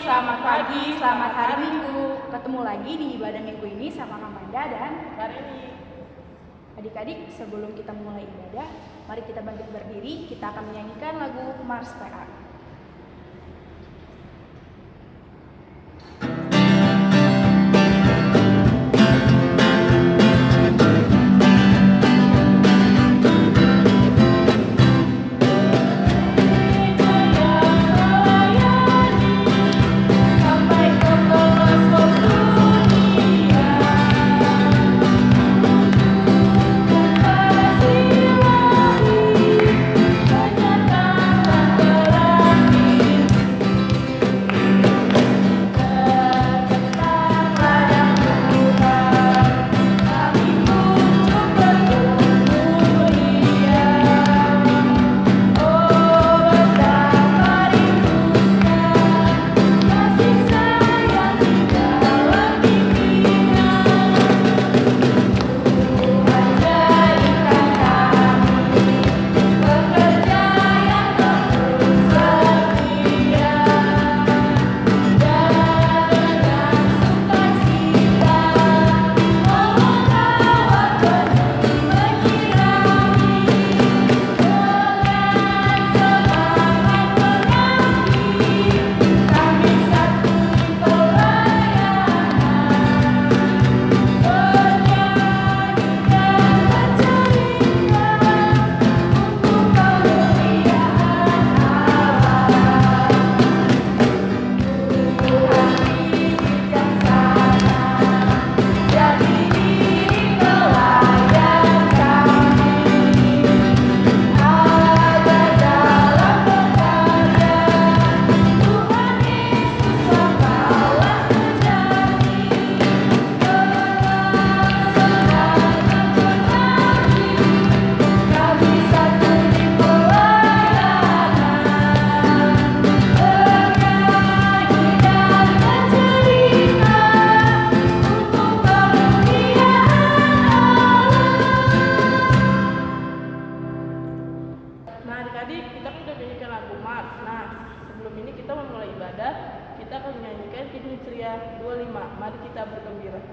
selamat pagi, selamat hari Minggu. Ketemu lagi di ibadah minggu ini sama Kamanda dan Kareni. Adik-adik, sebelum kita mulai ibadah, mari kita bangkit berdiri, kita akan menyanyikan lagu Mars PA. Nah adik-adik, kita kan udah menyanyikan lagu Mars. Nah sebelum ini kita memulai ibadah, kita akan menyanyikan Kidung Ceria 25. Mari kita bergembira.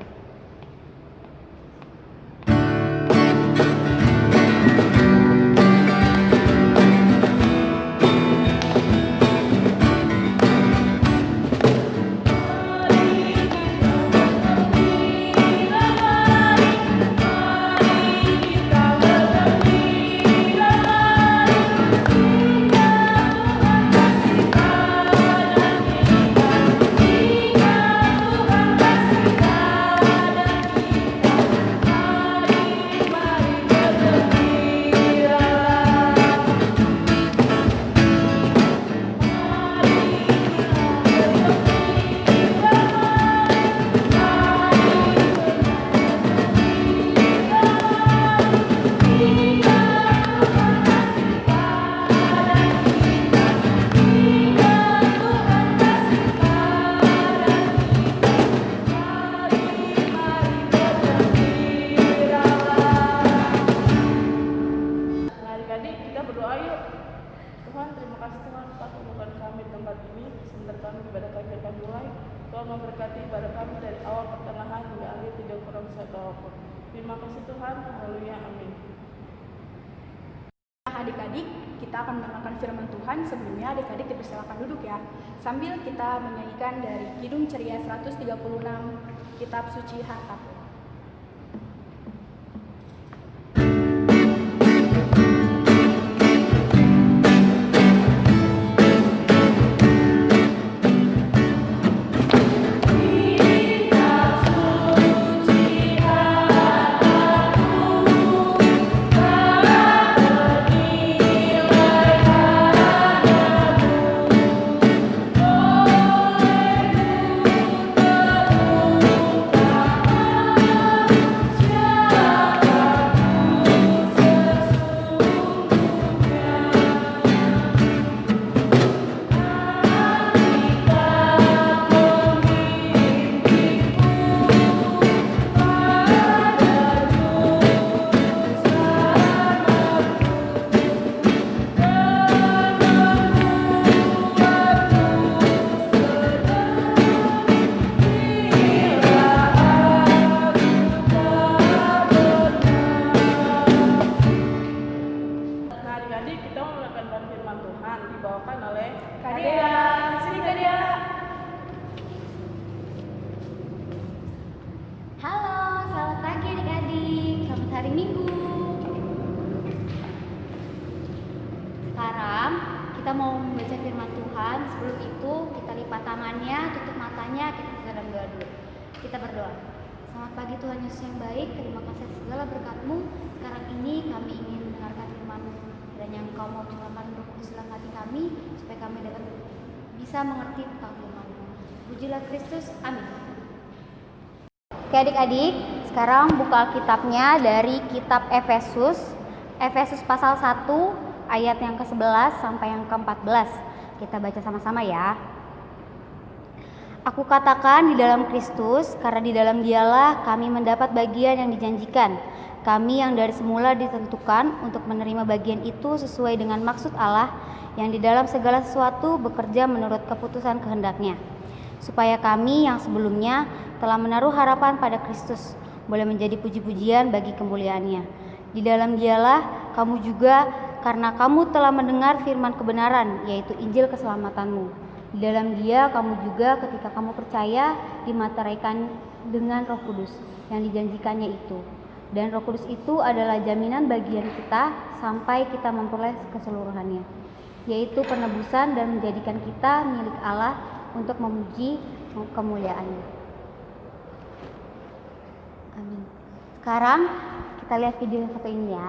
Tuhan, terima kasih Tuhan telah menemukan kami di tempat ini. Sebentar kami ibadah kami akan mulai. Tuhan memberkati ibadah kami dari awal pertengahan hingga akhir, tidak kurang satu apapun. Terima kasih Tuhan, haleluya, amin. Adik-adik, kita akan mendengarkan firman Tuhan. Sebelumnya adik-adik dipersilakan duduk ya. Sambil kita menyanyikan dari Kidung Ceria 136, Kitab Suci Hartaku. lipat tangannya, tutup matanya, kita sedang doa dulu. Kita berdoa. Selamat pagi Tuhan Yesus yang baik, terima kasih atas segala berkat-Mu. Sekarang ini kami ingin mendengarkan firman-Mu, dan yang Engkau mau curahkan Roh Kudus dalam hati kami, supaya kami dapat bisa mengerti tentang firman-Mu. Pujilah Kristus, amin. Oke adik-adik, sekarang buka Alkitabnya dari kitab Efesus pasal 1 ayat yang ke-11 sampai yang ke-14. Kita baca sama-sama ya. Aku katakan di dalam Kristus, karena di dalam Dialah kami mendapat bagian yang dijanjikan. Kami yang dari semula ditentukan untuk menerima bagian itu sesuai dengan maksud Allah yang di dalam segala sesuatu bekerja menurut keputusan kehendak-Nya, supaya kami yang sebelumnya telah menaruh harapan pada Kristus boleh menjadi puji-pujian bagi kemuliaan-Nya. Di dalam Dialah kamu juga, karena kamu telah mendengar firman kebenaran, yaitu Injil keselamatanmu. Di dalam Dia kamu juga ketika kamu percaya dimateraikan dengan Roh Kudus yang dijanjikannya itu. Dan Roh Kudus itu adalah jaminan bagian kita sampai kita memperoleh keseluruhannya, yaitu penebusan dan menjadikan kita milik Allah untuk memuji kemuliaan-Nya. Amin. Sekarang kita lihat video yang satu ini ya.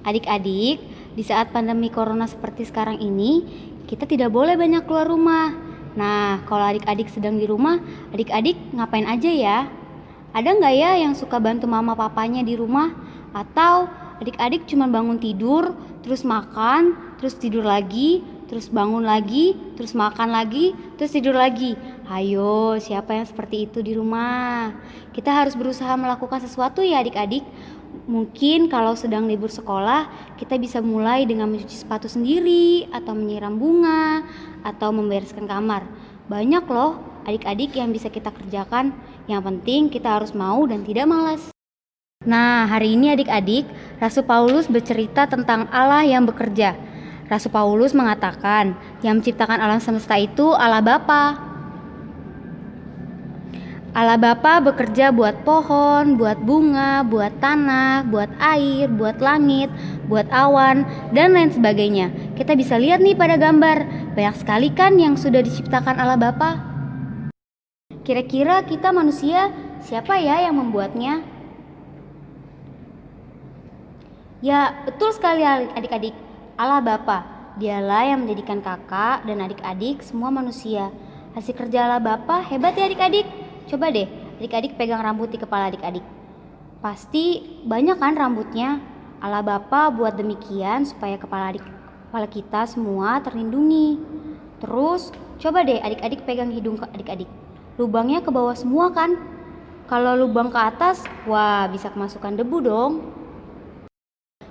Adik-adik, di saat pandemi corona seperti sekarang ini, kita tidak boleh banyak keluar rumah. Nah, kalau adik-adik sedang di rumah, adik-adik ngapain aja ya? Ada nggak ya yang suka bantu mama papanya di rumah? Atau adik-adik cuma bangun tidur, terus makan, terus tidur lagi, terus bangun lagi, terus makan lagi, terus tidur lagi? Ayo, siapa yang seperti itu di rumah? Kita harus berusaha melakukan sesuatu ya adik-adik. Mungkin kalau sedang libur sekolah, kita bisa mulai dengan mencuci sepatu sendiri, atau menyiram bunga, atau membereskan kamar. Banyak loh adik-adik yang bisa kita kerjakan. Yang penting kita harus mau dan tidak malas. Nah, hari ini adik-adik, Rasul Paulus bercerita tentang Allah yang bekerja. Rasul Paulus mengatakan, yang menciptakan alam semesta itu Allah Bapa. Allah Bapa bekerja buat pohon, buat bunga, buat tanah, buat air, buat langit, buat awan, dan lain sebagainya. Kita bisa lihat nih pada gambar, banyak sekali kan yang sudah diciptakan Allah Bapa. Kira-kira kita manusia, siapa ya yang membuatnya? Ya, betul sekali adik-adik, Allah Bapa. Dialah yang menjadikan kakak dan adik-adik semua manusia. Hasil kerja Allah Bapa hebat ya adik-adik. Coba deh adik-adik pegang rambut di kepala adik-adik. Pasti banyak kan rambutnya. Allah Bapa buat demikian supaya kepala kita semua terlindungi. Terus coba deh adik-adik pegang hidung adik-adik. Lubangnya ke bawah semua kan? Kalau lubang ke atas, wah bisa kemasukan debu dong.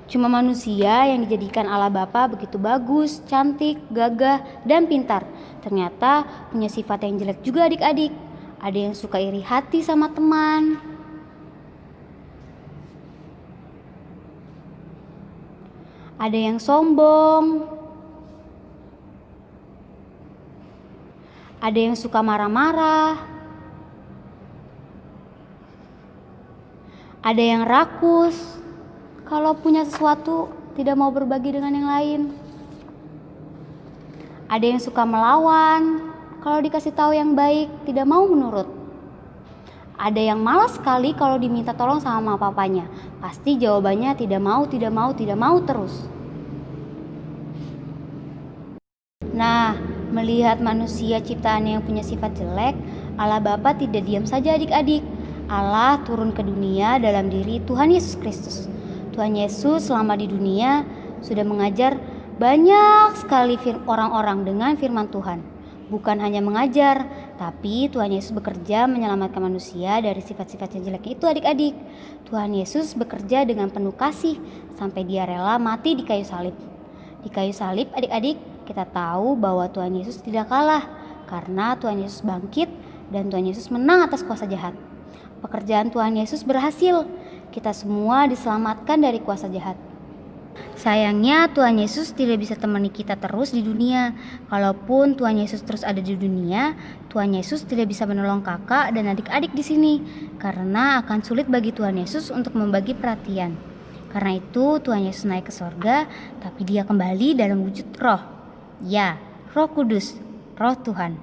Cuma manusia yang dijadikan Allah Bapa begitu bagus, cantik, gagah, dan pintar. Ternyata punya sifat yang jelek juga adik-adik. Ada yang suka iri hati sama teman. Ada yang sombong. Ada yang suka marah-marah. Ada yang rakus. Kalau punya sesuatu tidak mau berbagi dengan yang lain. Ada yang suka melawan. Kalau dikasih tahu yang baik, tidak mau menurut. Ada yang malas sekali kalau diminta tolong sama mama papanya. Pasti jawabannya tidak mau terus. Nah, melihat manusia ciptaannya yang punya sifat jelek, Allah Bapa tidak diam saja adik-adik. Allah turun ke dunia dalam diri Tuhan Yesus Kristus. Tuhan Yesus selama di dunia sudah mengajar banyak sekali orang-orang dengan firman Tuhan. Bukan hanya mengajar, tapi Tuhan Yesus bekerja menyelamatkan manusia dari sifat-sifat yang jelek itu adik-adik. Tuhan Yesus bekerja dengan penuh kasih sampai Dia rela mati di kayu salib. Di kayu salib adik-adik, kita tahu bahwa Tuhan Yesus tidak kalah karena Tuhan Yesus bangkit dan Tuhan Yesus menang atas kuasa jahat. Pekerjaan Tuhan Yesus berhasil. Kita semua diselamatkan dari kuasa jahat. Sayangnya Tuhan Yesus tidak bisa temani kita terus di dunia. Kalaupun Tuhan Yesus terus ada di dunia, Tuhan Yesus tidak bisa menolong kakak dan adik-adik di sini karena akan sulit bagi Tuhan Yesus untuk membagi perhatian. Karena itu Tuhan Yesus naik ke sorga, tapi Dia kembali dalam wujud roh. Ya, Roh Kudus, Roh Tuhan.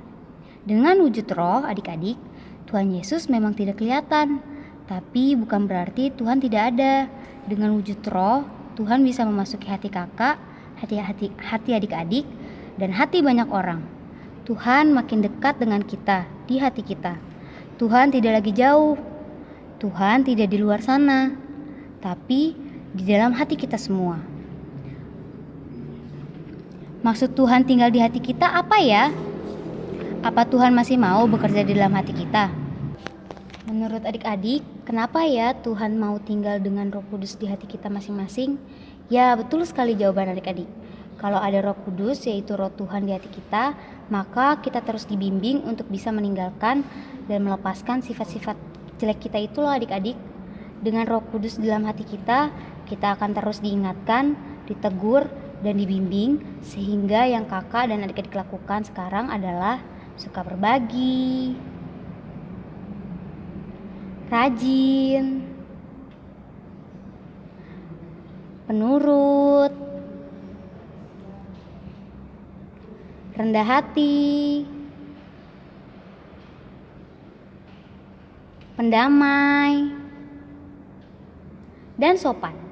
Dengan wujud roh, adik-adik, Tuhan Yesus memang tidak kelihatan, tapi bukan berarti Tuhan tidak ada. Dengan wujud roh, Tuhan bisa memasuki hati kakak, hati adik-adik, dan hati banyak orang. Tuhan makin dekat dengan kita, di hati kita. Tuhan tidak lagi jauh. Tuhan tidak di luar sana, tapi di dalam hati kita semua. Maksud Tuhan tinggal di hati kita apa ya? Apa Tuhan masih mau bekerja di dalam hati kita? Menurut adik-adik, kenapa ya Tuhan mau tinggal dengan Roh Kudus di hati kita masing-masing? Ya, betul sekali jawaban adik-adik. Kalau ada Roh Kudus, yaitu Roh Tuhan di hati kita, maka kita terus dibimbing untuk bisa meninggalkan dan melepaskan sifat-sifat jelek kita itu loh adik-adik. Dengan Roh Kudus di dalam hati kita akan terus diingatkan, ditegur, dan dibimbing, sehingga yang kakak dan adik-adik lakukan sekarang adalah suka berbagi, rajin, penurut, rendah hati, pendamai, dan sopan.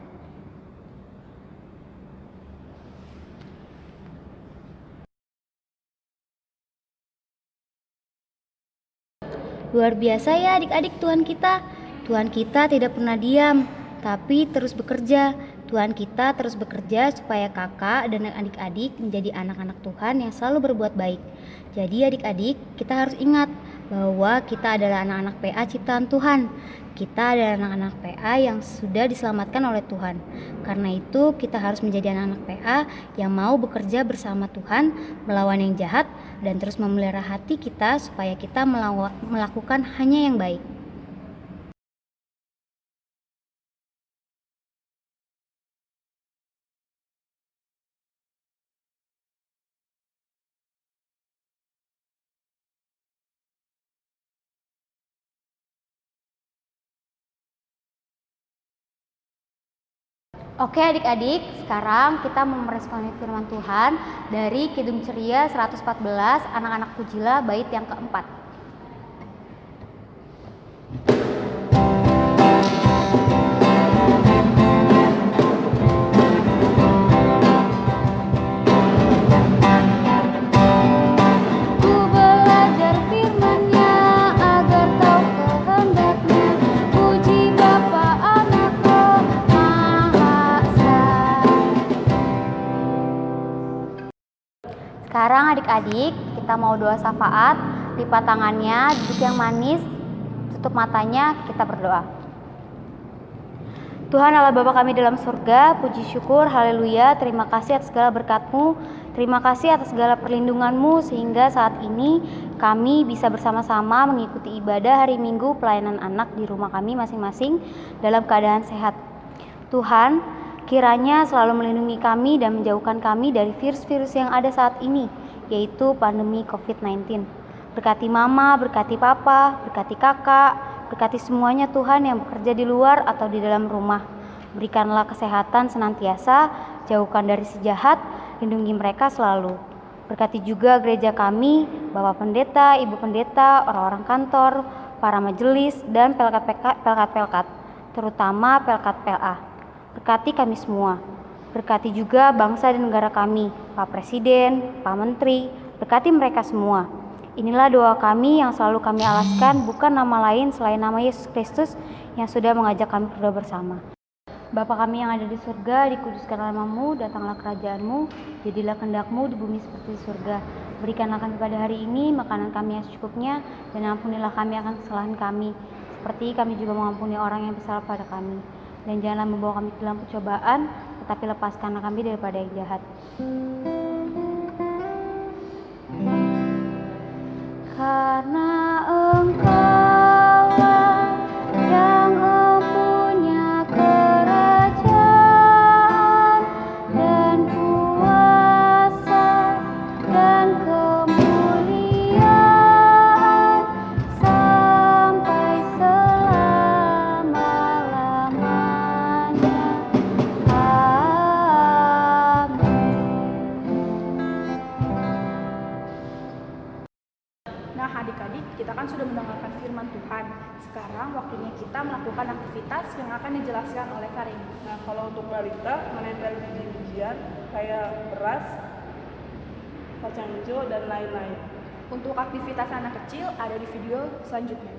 Luar biasa ya adik-adik Tuhan kita. Tuhan kita tidak pernah diam, tapi terus bekerja. Tuhan kita terus bekerja supaya kakak dan adik-adik menjadi anak-anak Tuhan yang selalu berbuat baik. Jadi adik-adik, kita harus ingat bahwa kita adalah anak-anak PA ciptaan Tuhan. Kita adalah anak-anak PA yang sudah diselamatkan oleh Tuhan. Karena itu kita harus menjadi anak-anak PA yang mau bekerja bersama Tuhan, melawan yang jahat, dan terus memelihara hati kita supaya kita melakukan hanya yang baik. Oke adik-adik, sekarang kita meresponi firman Tuhan dari Kidung Ceria 114, anak-anak Pujila, bait yang keempat. Sekarang adik-adik, kita mau doa syafaat, lipat tangannya, duduk yang manis, tutup matanya, kita berdoa. Tuhan Allah Bapa kami dalam surga, puji syukur, haleluya, terima kasih atas segala berkat-Mu, terima kasih atas segala perlindungan-Mu, sehingga saat ini kami bisa bersama-sama mengikuti ibadah hari Minggu pelayanan anak di rumah kami masing-masing dalam keadaan sehat. Tuhan, kiranya selalu melindungi kami dan menjauhkan kami dari virus-virus yang ada saat ini, yaitu pandemi COVID-19. Berkati mama, berkati papa, berkati kakak, berkati semuanya Tuhan yang bekerja di luar atau di dalam rumah. Berikanlah kesehatan senantiasa, jauhkan dari si jahat, lindungi mereka selalu. Berkati juga gereja kami, Bapak Pendeta, Ibu Pendeta, orang-orang kantor, para majelis, dan pelkat-pelkat, terutama pelkat PLA. Berkati kami semua. Berkati juga bangsa dan negara kami, Pak Presiden, Pak Menteri, berkati mereka semua. Inilah doa kami yang selalu kami alaskan, bukan nama lain selain nama Yesus Kristus yang sudah mengajak kami berdoa bersama. Bapa kami yang ada di surga, dikuduskanlah nama-Mu, datanglah kerajaan-Mu, jadilah kehendak-Mu di bumi seperti di surga. Berikanlah kami pada hari ini makanan kami yang secukupnya, dan ampunilah kami akan kesalahan kami, seperti kami juga mengampuni orang yang bersalah pada kami. Dan janganlah membawa kami ke dalam pencobaan, tetapi lepaskanlah kami daripada yang jahat. Karena Engkaulah yang mempunyai kerajaan dan kuasa dan kemuliaan sampai selama-lamanya. Amin. Nah, adik-adik, kita kan sudah mendengarkan firman Tuhan. Sekarang waktunya kita melakukan aktivitas yang akan dijelaskan oleh Karin. Nah, kalau untuk balita menempel biji-bijian kayak beras, kacang hijau, dan lain-lain. Untuk aktivitas anak kecil ada di video selanjutnya.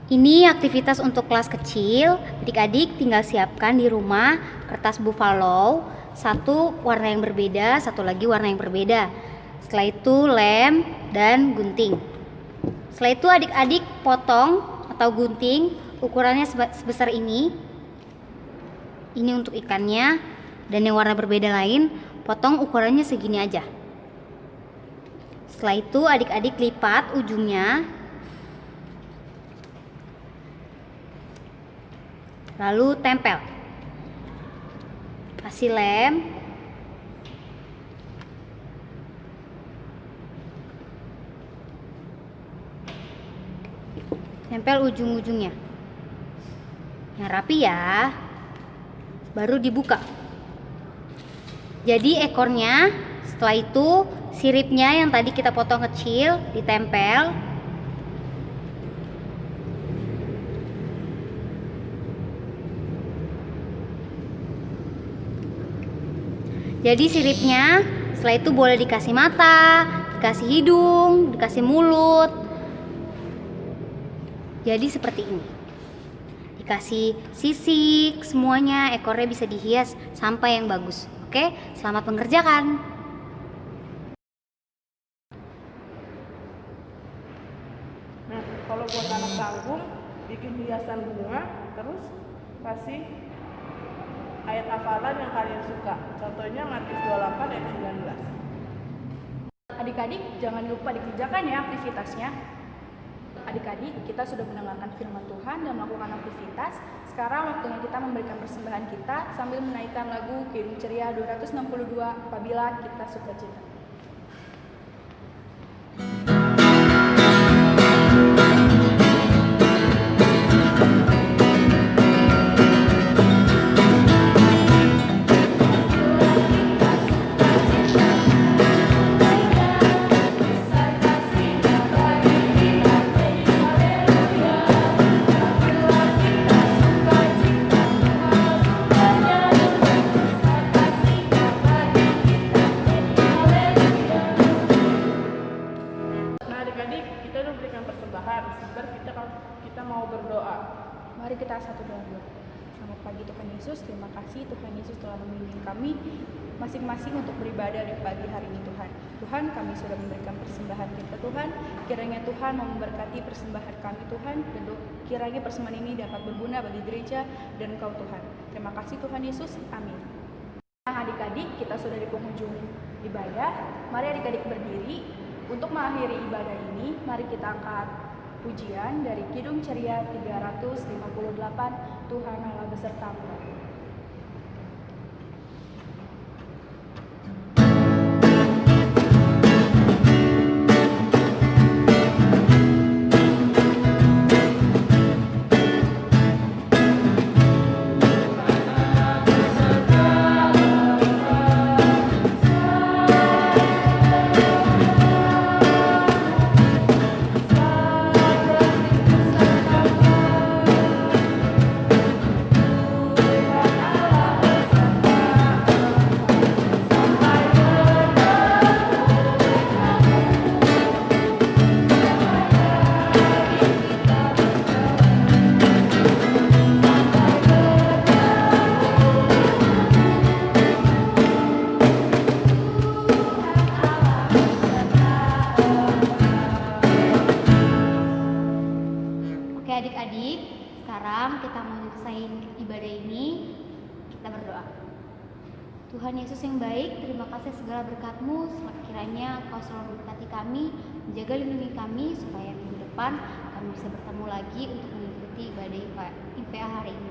Ini aktivitas untuk kelas kecil. Adik-adik tinggal siapkan di rumah kertas buffalo, satu warna yang berbeda, satu lagi warna yang berbeda. Setelah itu lem dan gunting. Setelah itu adik-adik potong atau gunting ukurannya sebesar ini. Ini untuk ikannya, dan yang warna berbeda lain potong ukurannya segini aja. Setelah itu adik-adik lipat ujungnya, lalu tempel. Kasih lem. Tempel ujung-ujungnya. Yang rapi ya. Baru dibuka. Jadi ekornya, setelah itu siripnya yang tadi kita potong kecil ditempel. Jadi siripnya setelah itu boleh dikasih mata, dikasih hidung, dikasih mulut. Jadi seperti ini. Dikasih sisik, semuanya ekornya bisa dihias sampai yang bagus. Oke, selamat mengerjakan. Nah, kalau buat anak tanggung, bikin hiasan bunga, terus kasih ayat hafalan yang kalian suka. Contohnya Matius 28 ayat 19. Adik-adik, jangan lupa dikerjakan ya aktivitasnya. Adik-adik, kita sudah mendengarkan firman Tuhan dan melakukan aktivitas. Sekarang waktunya kita memberikan persembahan kita sambil menaikkan lagu Kidung Ceria 262 apabila kita sukacita. Kita mau berdoa. Mari kita satu doa dulu. Selamat pagi Tuhan Yesus, terima kasih Tuhan Yesus telah membimbing kami masing-masing untuk beribadah di pagi hari ini Tuhan. Tuhan, kami sudah memberikan persembahan kita Tuhan. Kiranya Tuhan mau memberkati persembahan kami Tuhan, dan kiranya persembahan ini dapat berguna bagi gereja dan Engkau Tuhan. Terima kasih Tuhan Yesus, amin. Nah, adik-adik, kita sudah di penghujung ibadah. Mari adik-adik berdiri. Untuk mengakhiri ibadah ini, mari kita angkat pujian dari Kidung Ceria 358, Tuhan Allah besertamu. Adik-adik, sekarang kita mau selesaiin ibadah ini, kita berdoa. Tuhan Yesus yang baik, terima kasih segala berkat-Mu. Kiranya Kau selalu memberkati kami, menjaga lindungi kami, supaya minggu depan kami bisa bertemu lagi untuk mengikuti ibadah IPA hari ini.